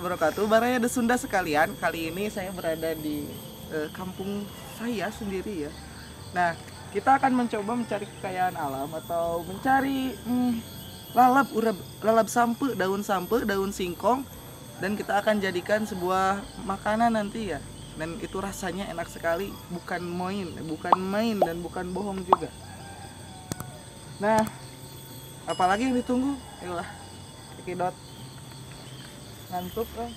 wabarakatuh. Baraya Sunda sekalian, kali ini saya berada di kampung saya sendiri ya. Nah, kita akan mencoba mencari kekayaan alam atau mencari lalap sampe, daun singkong, dan kita akan jadikan sebuah makanan nanti ya. Dan itu rasanya enak sekali, bukan main dan bukan bohong juga. Nah, apalagi yang ditunggu? Ayolah, Kikidot. Ngantuk kan?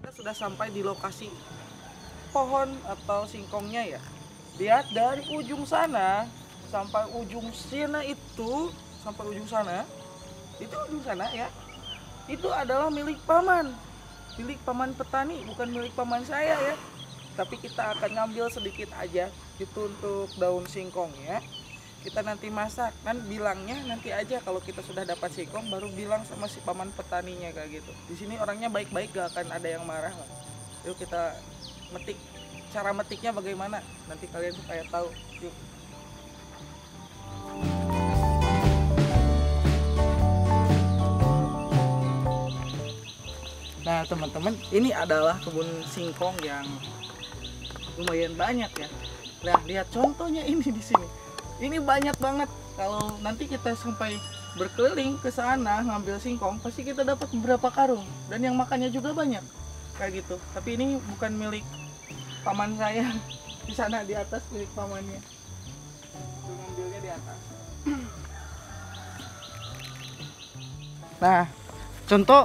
Kita sudah sampai di lokasi pohon atau singkongnya ya. Lihat dari ujung sana sampai ujung sana itu, ujung sana ya, itu adalah milik paman petani, bukan milik paman saya ya. Tapi kita akan ngambil sedikit aja itu untuk daun singkongnya. Kita nanti masak, kan bilangnya nanti aja kalau kita sudah dapat singkong baru bilang sama si paman petaninya kayak gitu. Di sini orangnya baik-baik, gak akan ada yang marah lah. Yuk kita metik. Cara metiknya bagaimana? Nanti kalian supaya tahu. Yuk. Nah teman-teman, ini adalah kebun singkong yang lumayan banyak ya. Nah lihat contohnya ini di sini. Ini banyak banget. Kalau nanti kita sampai berkeliling ke sana ngambil singkong, pasti kita dapat beberapa karung. Dan yang makannya juga banyak. Kayak gitu. Tapi ini bukan milik paman saya. Di sana di atas milik pamannya. Tuh, ngambilnya di atas. Nah, contoh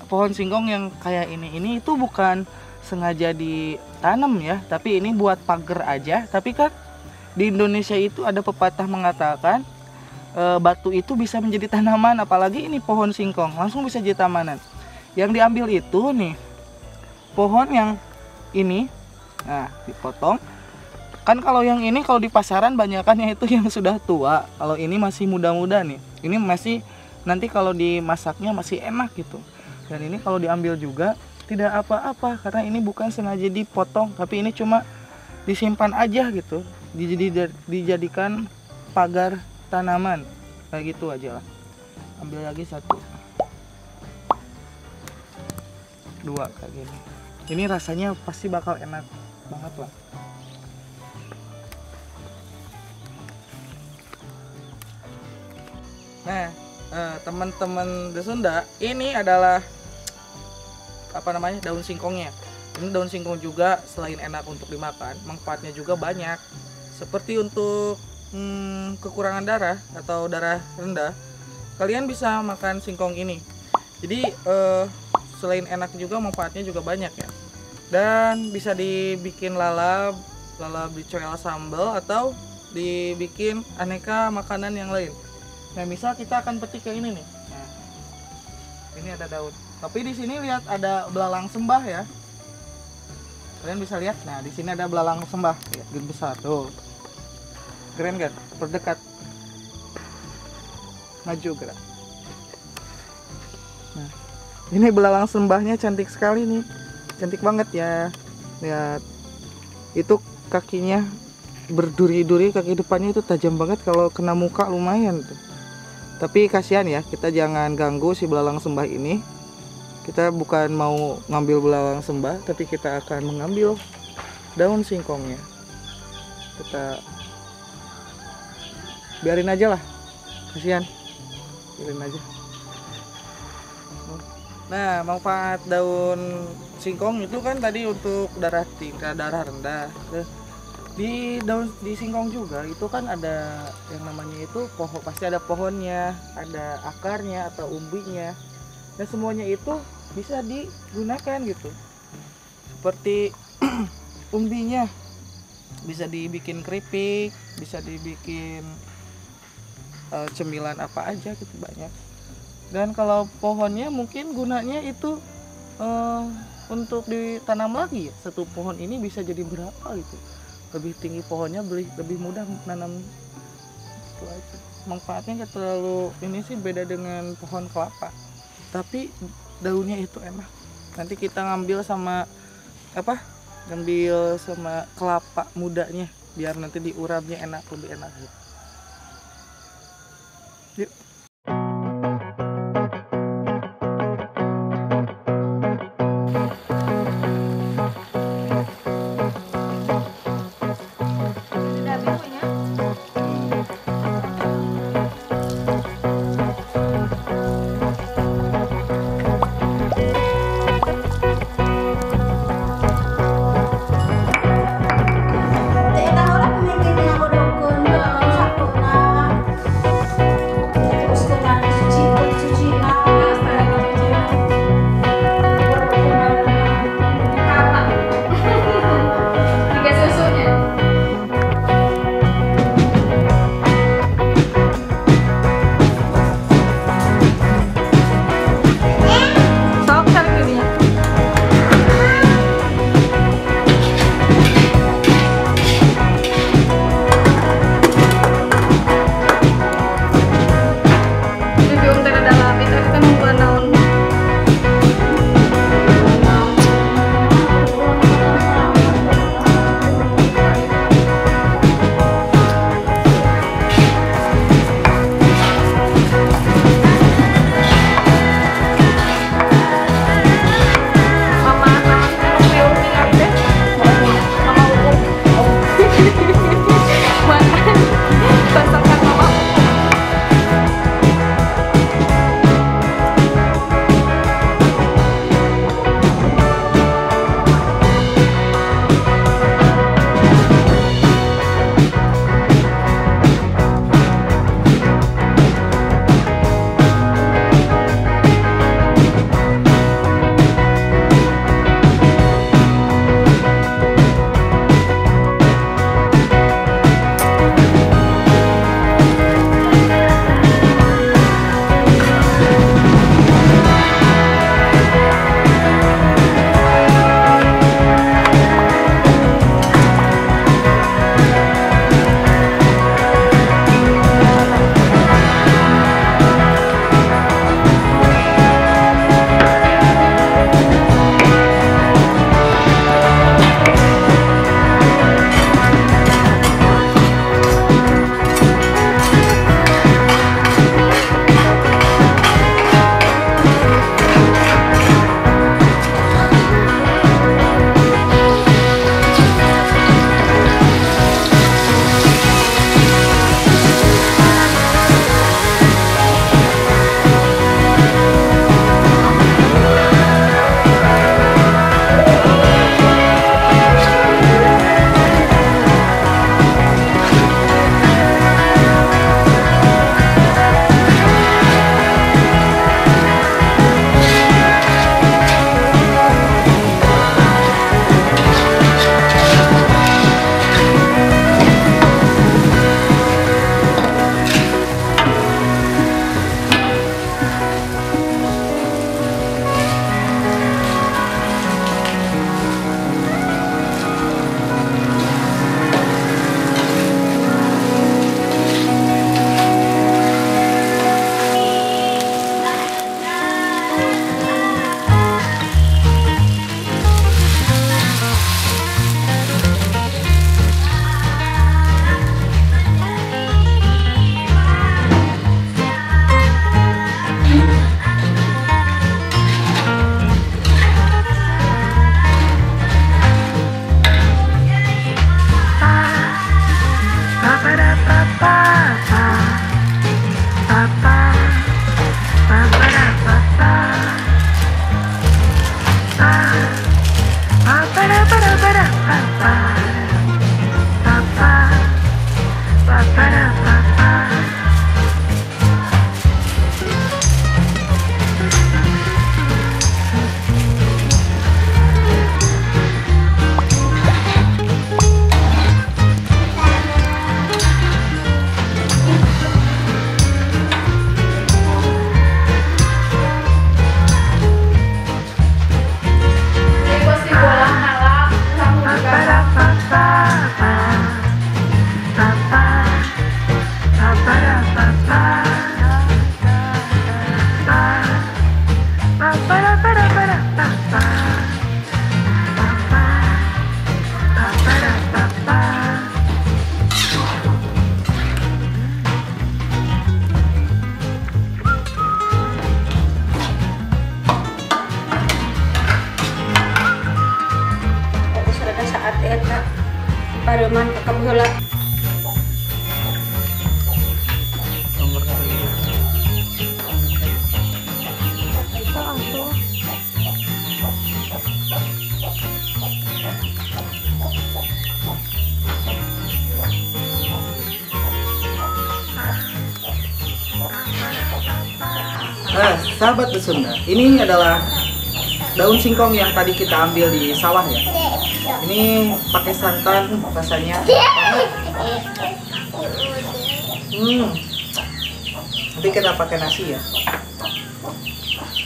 pohon singkong yang kayak ini itu bukan sengaja ditanam ya, tapi ini buat pagar aja. Tapi kan di Indonesia itu ada pepatah mengatakan batu itu bisa menjadi tanaman, apalagi ini pohon singkong langsung bisa jadi tanaman. Yang diambil itu nih pohon yang ini, nah dipotong. Kan kalau yang ini kalau di pasaran banyakannya itu yang sudah tua. Kalau ini masih muda-muda nih, ini masih nanti kalau dimasaknya masih enak gitu. Dan ini kalau diambil juga tidak apa-apa karena ini bukan sengaja dipotong, tapi ini cuma disimpan aja gitu, dijadikan pagar tanaman kayak gitu aja lah. Ambil lagi 1, 2 kayak gini. Ini rasanya pasti bakal enak banget lah. Nah teman-teman di Sunda, ini adalah daun singkongnya. Ini daun singkong juga selain enak untuk dimakan, manfaatnya juga banyak. Seperti untuk kekurangan darah atau darah rendah, kalian bisa makan singkong ini. Jadi selain enak juga manfaatnya juga banyak ya. Dan bisa dibikin lalap dicoel sambal atau dibikin aneka makanan yang lain. Nah, misal kita akan petik ke ini nih. Nah, ini ada daun. Tapi di sini lihat ada belalang sembah ya. Kalian bisa lihat. Nah, di sini ada belalang sembah, lihat besar tuh. Keren kan? Berdekat. Maju gerak. Nah, ini belalang sembahnya cantik sekali nih. Cantik banget ya. Lihat. Itu kakinya berduri-duri, kaki depannya itu tajam banget, kalau kena muka lumayan tuh. Tapi kasihan ya, kita jangan ganggu si belalang sembah ini. Kita bukan mau ngambil belalang sembah, tapi kita akan mengambil daun singkongnya. Kita biarin aja lah, kasihan, biarin aja. Nah, manfaat daun singkong itu kan tadi untuk darah rendah. Di singkong juga itu kan ada yang namanya itu pohon, pasti ada pohonnya, ada akarnya atau umbinya. Dan semuanya itu bisa digunakan gitu. Seperti umbinya bisa dibikin keripik, bisa dibikin cemilan apa aja gitu, banyak. Dan kalau pohonnya mungkin gunanya itu untuk ditanam lagi ya. Satu pohon ini bisa jadi berapa gitu. Lebih tinggi pohonnya, lebih mudah menanam. Itu aja. Manfaatnya nggak terlalu ini sih, beda dengan pohon kelapa. tapi daunnya itu enak. Nanti kita ngambil sama apa? Ngambil sama kelapa mudanya biar nanti diurapnya enak, lebih enak gitu. Yuk. Para Saat eta pareman kebeula Nah, sahabat Besunda, ini adalah daun singkong yang tadi kita ambil di sawah ya. Ini pakai santan, rasanya banget. Nanti kita pakai nasi ya.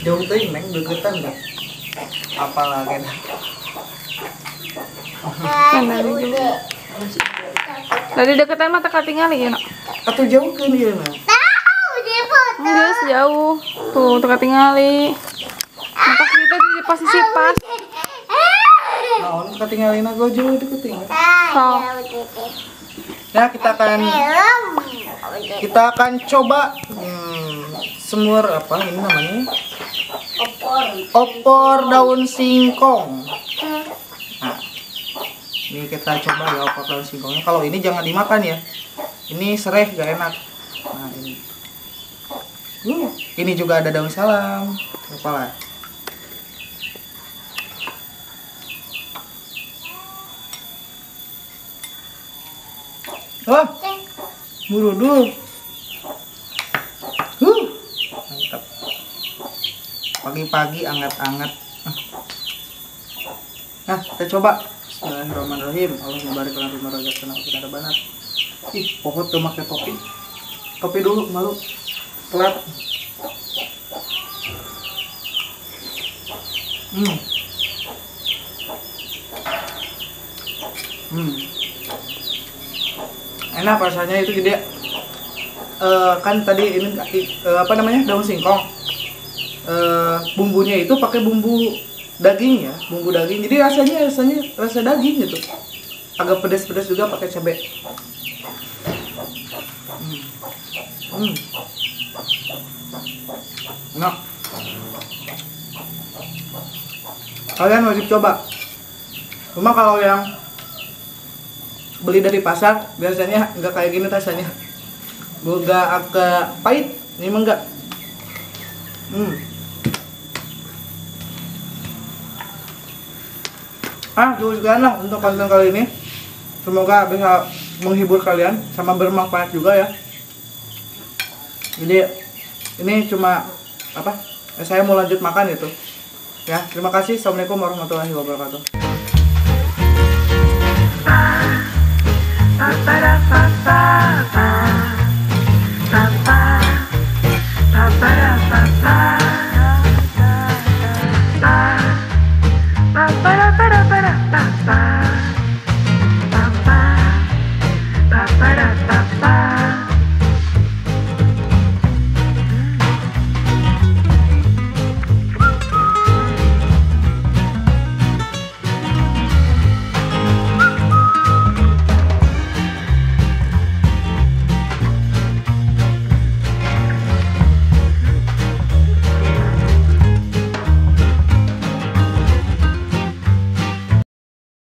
Jauh teuing neng degetan enggak? Apalagi dah. Dari deketan mata katingali ya nak. Atau jauh ke dia nah. Geus jauh. Tuh teka tingali. Mata kita di posisi pas. Naon ketinggalin aku jauh deketin. So. Ya kita akan coba semur apa ini namanya? Opor daun singkong. Nah, ini kita coba ya opor daun singkongnya. Kalau ini jangan dimakan ya. Ini sereh gak enak. Nah ini. Ini juga ada daun salam. Apalah. Wah, burudul. Mantap. Pagi-pagi anget-anget. Nah, kita coba. Bismillahirrahmanirrahim. Allahumma barik lana fima razaqtana wa qina adzabannar. Ih, pokok tuh pakai topi. Topi dulu, malu. Telat. Enak rasanya itu gede. Kan tadi ini apa namanya daun singkong. Bumbunya itu pakai bumbu daging ya, bumbu daging. Jadi rasanya rasa daging gitu. Agak pedas-pedas juga pakai cabai. Enak. Kalian wajib coba. Cuma kalau yang beli dari pasar biasanya nggak kayak gini rasanya, nggak agak pahit. Ini mah enggak. Cukup sekian lah untuk konten kali ini. Semoga bisa menghibur kalian sama bermanfaat juga ya. Jadi ini cuma apa? Saya mau lanjut makan itu. Ya, terima kasih. Assalamualaikum warahmatullahi wabarakatuh.